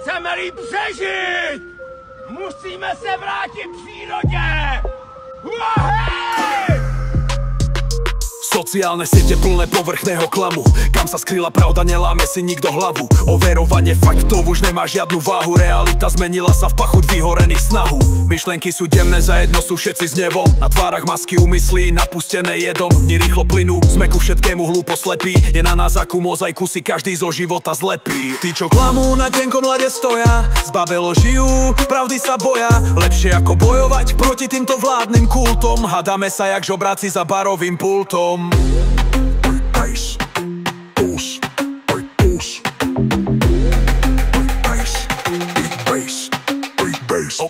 Chceme-li přežít, musíme se vrátit přírodě! Uhej! Sociálne siete plné povrchného klamu, kam sa skryla pravda, neláme si nikto hlavu. Overovanie faktov už nemá žiadnu váhu, realita zmenila sa v pachuť vyhorených snahu. Myšlenky sú temné, zajedno sú všetci s nevom, na tvárach masky úmyslí napustené jedom. Dni rýchlo plynú, sme ku všetkému hlúpo slepí, je na nás akú mozaiku si každý zo života zlepí. Tí, čo klamú, na tenkom ľade stoja, zbabelo žijú, pravdy sa boja. Lepšie ako bojovať proti týmto vládnym kultom, hádame sa jak žobráci za barovým pultom.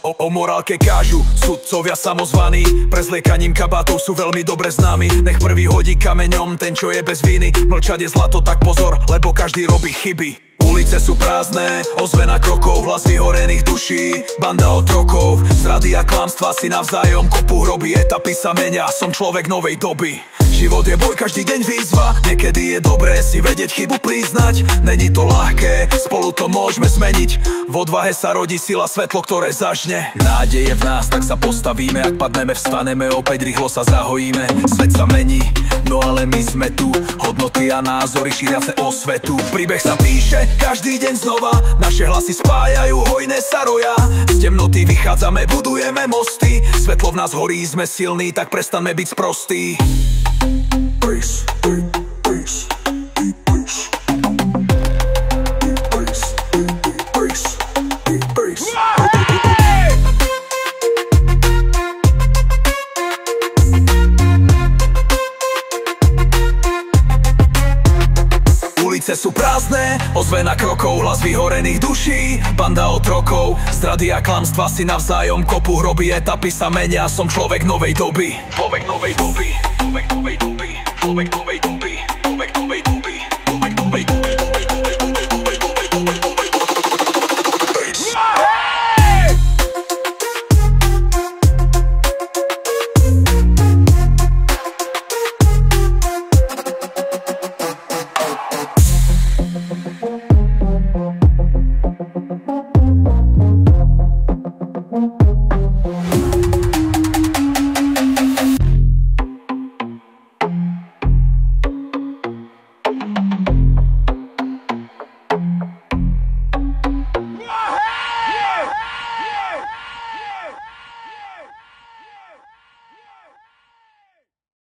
O morálke kážu sudcovia samozvaní, prezliekaním kabátov sú veľmi dobre známi. Nech prvý hodí kameňom ten, čo je bez viny. Mlčať je zlato, tak pozor, lebo každý robí chyby. Ulice sú prázdne, ozvena krokov, hlas vyhorených duší, banda otrokov, zrady a klamstva si navzájom kopu hroby, etapy sa menia, som človek novej doby. Život je boj, každý deň výzva, niekedy je dobré si vedieť chybu priznať. Není to ľahké, spolu to môžeme zmeniť, v odvahe sa rodí sila, svetlo, ktoré zažne. Nádej je v nás, tak sa postavíme, ak padneme, vstaneme, opäť rýchlo sa zahojíme. Svet sa mení, no ale my sme tu, hodnoty a názory šíria sa osvetu. Príbeh sa píše každý deň znova, naše hlasy spájajú, hojné sa roja. Z temnoty vychádzame, budujeme mosty, svetlo v nás horí, sme silní, tak prestaňme byť sprostí. Bass, bass, bass, bass, bass, bass. Ulice sú prázdne, ozvena krokov, hlas vyhorených duší, banda otrokov, zrady a klamstva si navzájom kopu hroby, etapy sa menia, som človek novej doby. Človek novej doby, človek novej doby, človek novej doby, človek novej doby, človek novej doby.